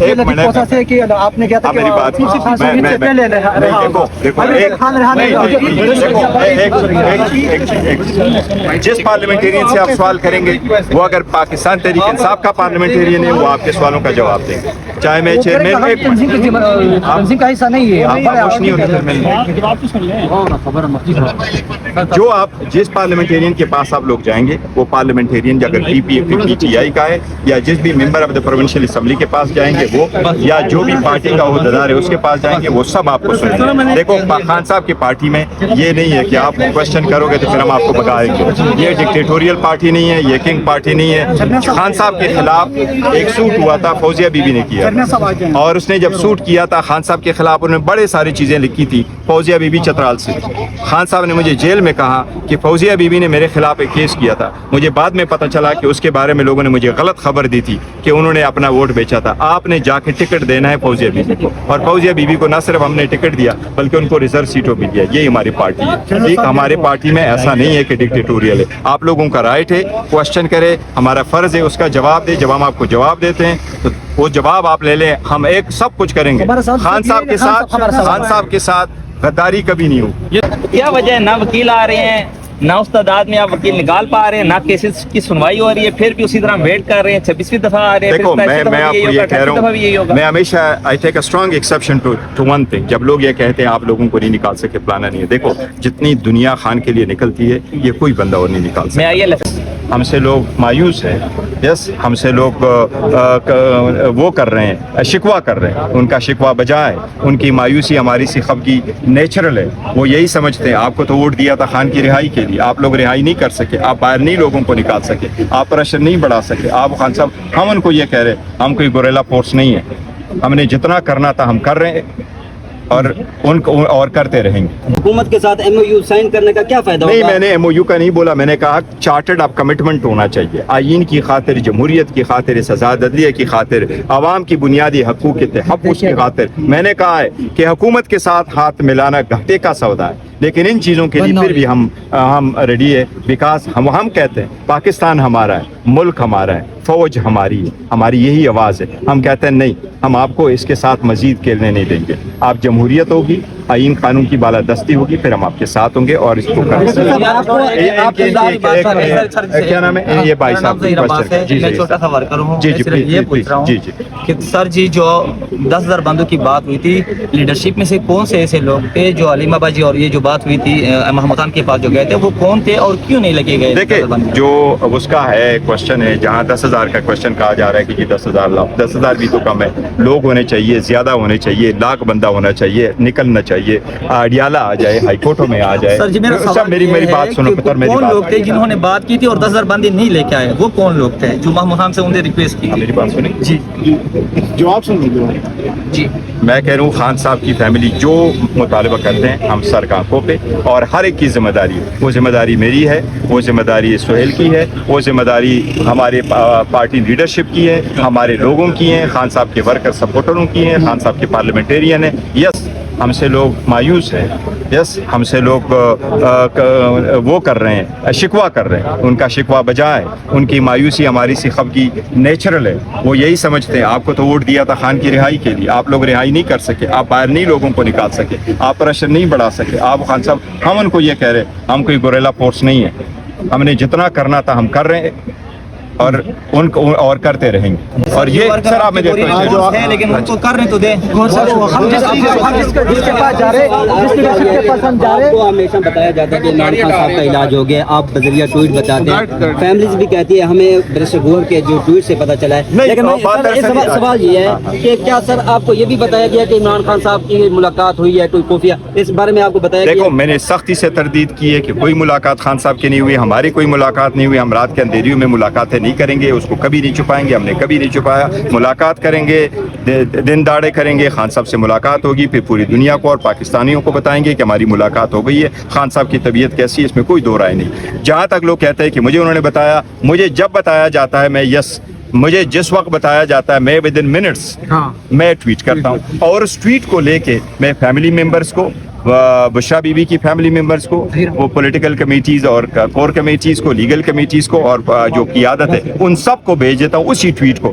یہ پروسیس ہے کہ آپ نے کیا تھا میری بات جس پارلیمنٹیرین سے آپ سوال کریں گے وہ اگر پاکستان تحریک انصاف کا پارلیمنٹیرین ہے وہ آپ کے سوالوں کا جواب دیں گے، چاہے میں چیئرمین تنظیم کا حصہ نہیں ہے جو آپ جس پارلیمنٹیرین کے پاس آپ لوگ جائیں گے وہ پارلیمنٹیرین اگر پی ٹی آئی کا ہے یا جس بھی member of the provincial assembly کے پاس جائیں گے وہ یا جو بھی پارٹی کا عہدیدار ہے اس کے پاس جائیں گے وہ سب آپ کو سنیں گے۔ دیکھو خان صاحب کی پارٹی میں یہ نہیں ہے کہ آپ کوشچن کرو گے تو پھر ہم آپ کو بتائیں گے، یہ ڈکٹیٹوریل پارٹی نہیں ہے، یہ کنگ پارٹی نہیں ہے۔ خان صاحب کے خلاف ایک سوٹ ہوا تھا فوزیہ بی بی نے کیا اور اس نے جب سوٹ کیا تھا خان صاحب کے خلاف انہوں نے بڑے ساری چیزیں لکھی تھی، فوزیہ بی بی چترال سے۔ خان صاحب نے مجھے جیل میں کہا کہ فوزیہ بی بی نے میرے خلاف ایک کیس کیا تھا، مجھے بعد میں پتہ چلا کہ اس کے بارے میں لوگوں نے مجھے غلط خبر دی تھی کہ انہوں نے اپنا ووٹ بیچا تھا۔ آپ نے جا کے ٹکٹ دینا ہے فوزیہ بی بی کو، اور فوزیہ بی بی کو نہ صرف ہم نے ٹکٹ دیا بلکہ ان کو ریزرو سیٹوں بھی دیا۔ یہی ہماری پارٹی ہے، ٹھیک، ہمارے پارٹی میں ایسا نہیں ہے کہ ڈکٹیٹوریل ہے۔ آپ لوگوں کا رائٹ ہے کوشچن کرے، ہمارا فرض ہے اس کا جواب دے، جب ہم آپ کو جواب دیتے ہیں تو وہ جواب آپ لے لیں، ہم ایک سب کچھ کریں گے۔ خان صاحب کے ساتھ غداری کبھی نہیں ہوگی۔ کیا وجہ ہے نہ وکیل آ رہے ہیں نہ اس تعداد میں آپ وکیل نکال پا رہے ہیں، نہ کیسز کی سنوائی ہو رہی ہے، پھر بھی اسی طرح ویٹ کر رہے ہیں، 26ویں دفعہ آ رہے ہیں۔ دیکھو میں آپ کو یہ کہہ رہا ہوں، میں ہمیشہ I take a strong exception to one thing، جب لوگ یہ کہتے ہیں آپ لوگوں کو نہیں نکال سکے، پلانا نہیں ہے۔ دیکھو جتنی دنیا خان کے لیے نکلتی ہے یہ کوئی بندہ اور نہیں نکال سکتا۔ ہم سے لوگ مایوس ہیں، یس، ہم سے لوگ وہ کر رہے ہیں، شکوہ کر رہے ہیں، ان کا شکوہ بجائے ان کی مایوسی ہماری سی خفگی نیچرل ہے۔ وہ یہی سمجھتے ہیں آپ کو تو ووٹ دیا تھا خان کی رہائی کے لیے، آپ لوگ رہائی نہیں کر سکے، آپ باہر نہیں لوگوں کو نکال سکے، آپ پریشر نہیں بڑھا سکے۔ آپ خان صاحب ہم ان کو یہ کہہ رہے ہم کوئی گوریلا فورس نہیں ہے، ہم نے جتنا کرنا تھا ہم کر رہے ہیں اور ان کو اور کرتے رہیں گے۔ حکومت کے ساتھ ایم او یو سائن کرنے کا کیا فائدہ ہوگا؟ نہیں، میں نے ایم او یو کا نہیں بولا، میں نے کہا چارٹرڈ آف کمٹمنٹ ہونا چاہیے، آئین کی خاطر، جمہوریت کی خاطر، سزا عدلیہ کی خاطر، عوام کی بنیادی حقوق کے تحفظ کی خاطر۔ میں نے کہا ہے کہ حکومت کے ساتھ ہاتھ ملانا گھاٹے کا سودا ہے، لیکن ان چیزوں کے لیے پھر بھی ہم ریڈی ہے، بیکاز ہم کہتے ہیں پاکستان ہمارا ہے، ملک ہمارا ہے، فوج ہماری ہے، ہماری یہی آواز ہے۔ ہم کہتے ہیں نہیں، ہم آپ کو اس کے ساتھ مزید کھیلنے نہیں دیں گے۔ آپ جمہوریت ہوگی، آئین قانون کی بالادستی ہوگی، پھر ہم آپ کے ساتھ ہوں گے اور اس کو کریں گے۔ کیا نام ہے یہ بھائی صاحب؟ میں چھوٹا سا ورکر ہوں، یہ پوچھ رہا ہوں کہ سر جی جو 10,000 بندوں کی بات ہوئی تھی، لیڈرشپ میں سے کون سے ایسے لوگ تھے جو علیم آبا جی اور یہ جو بات ہوئی تھی محمد خان کے پاس جو گئے تھے وہ کون تھے اور کیوں نہیں لگے گئے؟ دیکھیں جو اس کا ہے کوشچن ہے، جہاں 10,000 کا کوشچن کہا جا رہا ہے کہ جی 10,000 بھی تو کم ہے، لوگ ہونے چاہیے، زیادہ ہونے چاہیے، لاکھ بندہ ہونا چاہیے، نکلنا چاہیے، اڈیالہ آ جائے، ہائی کورٹوں میں آ جائے۔ سر جی میری بات سنو پتر، میری کون بات لوگ تھے جنہوں نے بات کی تھی اور 10,000 بندے نہیں لے کے آئے؟ وہ کون لوگ تھے جو محمد خان سے انہوں نے ریکویسٹ کی؟ میری بات سنیں جی جواب سن لیجیے۔ جی میں کہہ رہا ہوں خان صاحب کی فیملی جو مطالبہ کرتے ہیں ہم سر کے آنکھوں پہ، اور ہر ایک کی ذمہ داری ہے، وہ ذمہ داری میری ہے، وہ ذمہ داری سہیل کی ہے، وہ ذمہ داری ہمارے پارٹی لیڈرشپ کی ہے، ہمارے لوگوں کی ہیں، خان صاحب کے ورکر سپورٹروں کی ہیں، خان صاحب کے پارلیمنٹیرین ہیں۔ یس، ہم سے لوگ مایوس ہیں، یس، ہم سے لوگ وہ کر رہے ہیں، شکوہ کر رہے ہیں، ان کا شکوہ بجائے ان کی مایوسی ہماری سی خفگی نیچرل ہے۔ وہ یہی سمجھتے ہیں آپ کو تو ووٹ دیا تھا خان کی رہائی کے لیے، آپ لوگ رہائی نہیں کر سکے، آپ باہر نہیں لوگوں کو نکال سکے، آپ پریشر نہیں بڑھا سکے۔ آپ خان صاحب ہم ان کو یہ کہہ رہے ہم کوئی گوریلا فورس نہیں ہے، ہم نے جتنا کرنا تھا ہم کر رہے ہیں اور ان کو اور کرتے رہیں گے۔ اور یہ سر آپ میں لیکن ان کو کرنے تو دیں۔ آپ کو ہمیشہ بتایا جاتا ہے کہ عمران خان صاحب کا علاج ہو گیا، آپ بذریعہ ٹویٹ بتاتے ہیں، فیملیز بھی کہتی ہے ہمیں برسر گور کے جو ٹویٹ سے پتہ چلا ہے، لیکن سوال یہ ہے کہ کیا سر آپ کو یہ بھی بتایا گیا کہ عمران خان صاحب کی ملاقات ہوئی ہے کوئی خفیہ، اس بارے میں آپ کو بتایا گیا؟ دیکھو میں نے سختی سے تردید کی ہے کہ کوئی ملاقات خان صاحب کی نہیں ہوئی، ہماری کوئی ملاقات نہیں ہوئی، ہم رات کے اندھیریوں میں ملاقاتیں نہیں کریں گے، اس کو کبھی نہیں چھپائیں گے، ہم نے کبھی نہیں چھپایا۔ ملاقات کریں گے، دن داڑے کریں گے، خان صاحب سے ملاقات ہوگی، پھر پوری دنیا کو اور پاکستانیوں کو بتائیں گے کہ ہماری ملاقات ہو گئی ہے، خان صاحب کی طبیعت کیسی ہے، اس میں کوئی دو رائے نہیں۔ جہاں تک لوگ کہتے ہیں کہ مجھے انہوں نے بتایا، مجھے جب بتایا جاتا ہے میں مجھے جس وقت بتایا جاتا ہے میں ود ان منٹس میں ٹویٹ کرتا ہوں، اور اس ٹویٹ کو لے کے میں فیملی ممبرز کو، بشرا بی بی کی فیملی ممبرز کو، وہ پولیٹیکل کمیٹیز اور کور کمیٹیز کو، لیگل کمیٹیز کو، اور جو قیادت ہے ان سب کو بھیج دیتا ہوں اسی ٹویٹ کو،